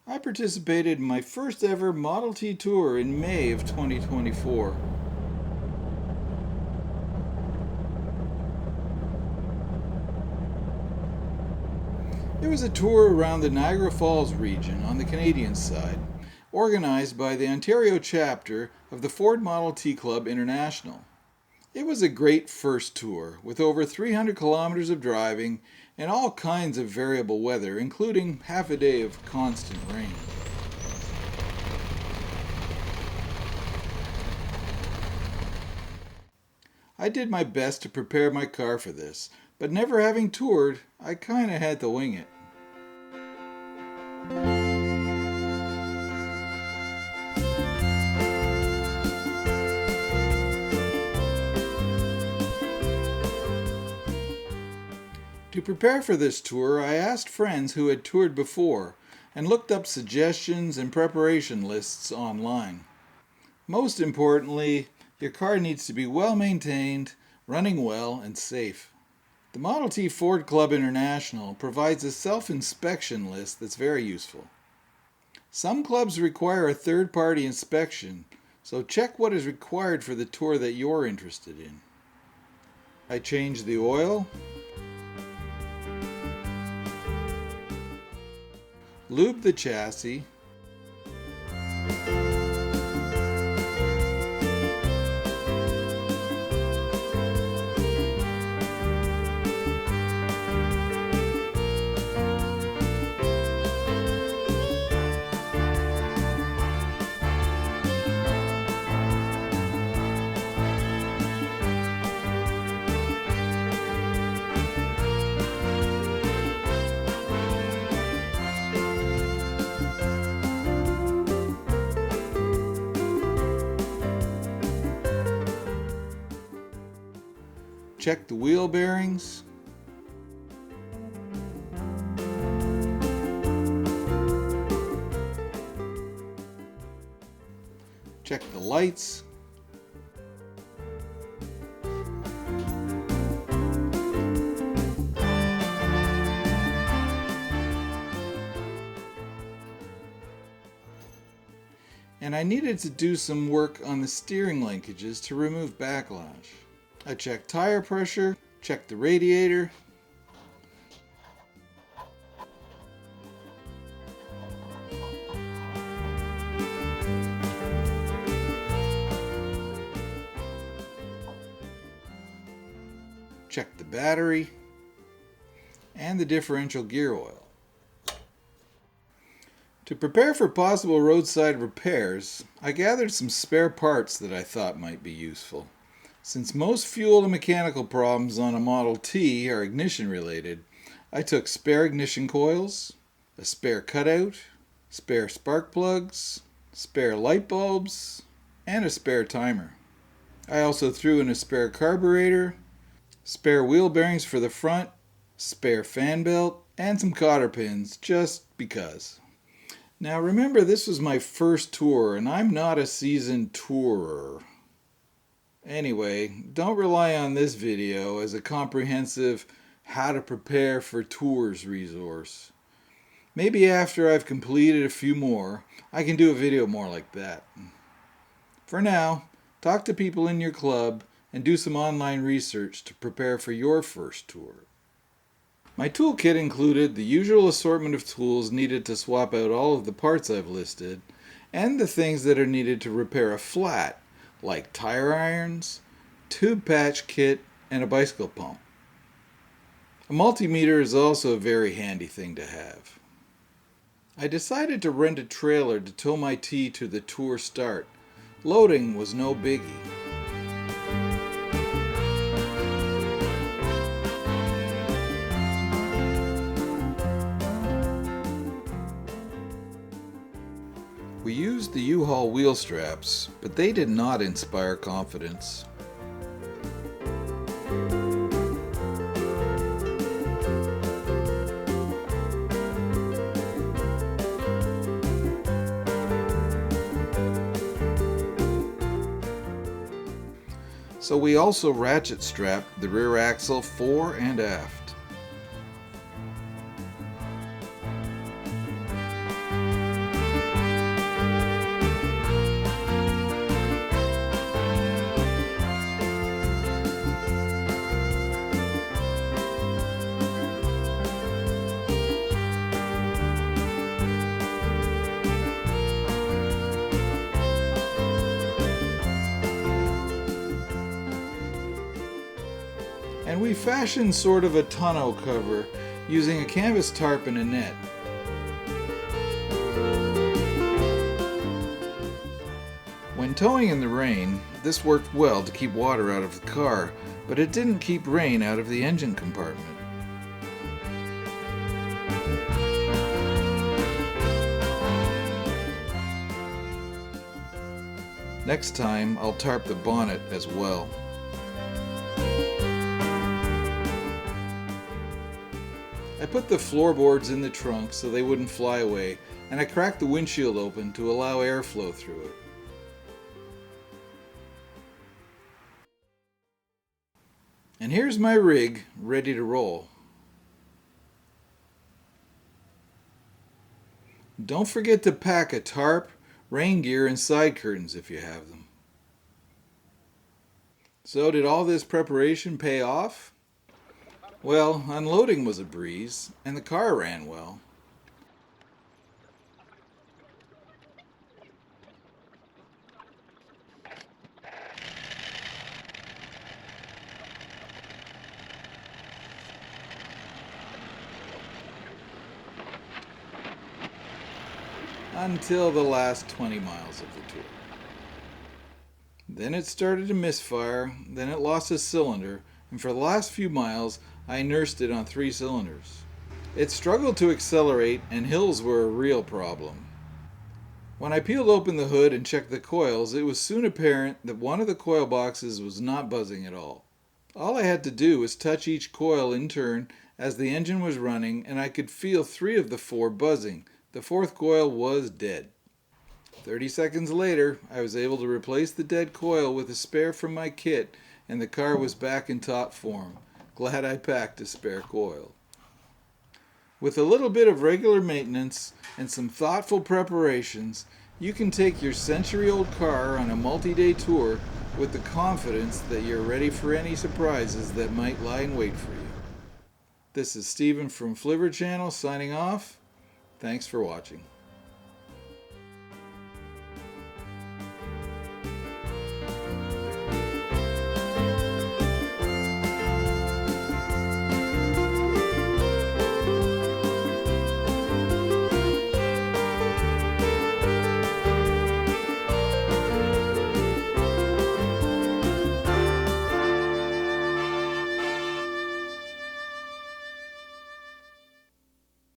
I participated in my first ever Model T tour in May of 2024. It was a tour around the Niagara Falls region on the Canadian side, organized by the Ontario chapter of the Ford Model T Club International. It was a great first tour, with over 300 kilometers of driving and all kinds of variable weather, including half a day of constant rain. I did my best to prepare my car for this, but never having toured, I kinda had to wing it. To prepare for this tour, I asked friends who had toured before and looked up suggestions and preparation lists online. Most importantly, your car needs to be well maintained, running well, and safe. The Model T Ford Club International provides a self-inspection list that's very useful. Some clubs require a third-party inspection, so check what is required for the tour that you're interested in. I changed the oil, lubed the chassis, checked the wheel bearings, checked the lights, and I needed to do some work on the steering linkages to remove backlash. I checked tire pressure, checked the radiator, checked the battery, and the differential gear oil. To prepare for possible roadside repairs, I gathered some spare parts that I thought might be useful. Since most fuel and mechanical problems on a Model T are ignition related, I took spare ignition coils, a spare cutout, spare spark plugs, spare light bulbs, and a spare timer. I also threw in a spare carburetor, spare wheel bearings for the front, spare fan belt, and some cotter pins, just because. Now remember, this was my first tour, and I'm not a seasoned tourer. Anyway, don't rely on this video as a comprehensive how to prepare for tours resource. Maybe after I've completed a few more, I can do a video more like that. For now, talk to people in your club and do some online research to prepare for your first tour. My toolkit included the usual assortment of tools needed to swap out all of the parts I've listed, and the things that are needed to repair a flat, like tire irons, tube patch kit, and a bicycle pump. A multimeter is also a very handy thing to have. I decided to rent a trailer to tow my T to the tour start. Loading was no biggie. We used the U-Haul wheel straps, but they did not inspire confidence. So we also ratchet strapped the rear axle fore and aft. fashioned sort of a tonneau cover using a canvas tarp and a net. When towing in the rain, this worked well to keep water out of the car, but it didn't keep rain out of the engine compartment. Next time, I'll tarp the bonnet as well. I put the floorboards in the trunk so they wouldn't fly away, and I cracked the windshield open to allow airflow through it. And here's my rig ready to roll. Don't forget to pack a tarp, rain gear, and side curtains if you have them. So did all this preparation pay off? Well, unloading was a breeze, and the car ran well. Until the last 20 miles of the tour. Then it started to misfire, then it lost a cylinder, and for the last few miles I nursed it on 3 cylinders. It struggled to accelerate, and hills were a real problem. When I peeled open the hood and checked the coils, it was soon apparent that one of the coil boxes was not buzzing at all. All I had to do was touch each coil in turn as the engine was running, and I could feel 3 of the 4 buzzing. The 4th coil was dead. 30 seconds later, I was able to replace the dead coil with a spare from my kit, and the car was back in top form. Glad I packed a spare coil. With a little bit of regular maintenance and some thoughtful preparations, you can take your century-old car on a multi-day tour with the confidence that you're ready for any surprises that might lie in wait for you. This is Stephen from Flivver Channel signing off. Thanks for watching.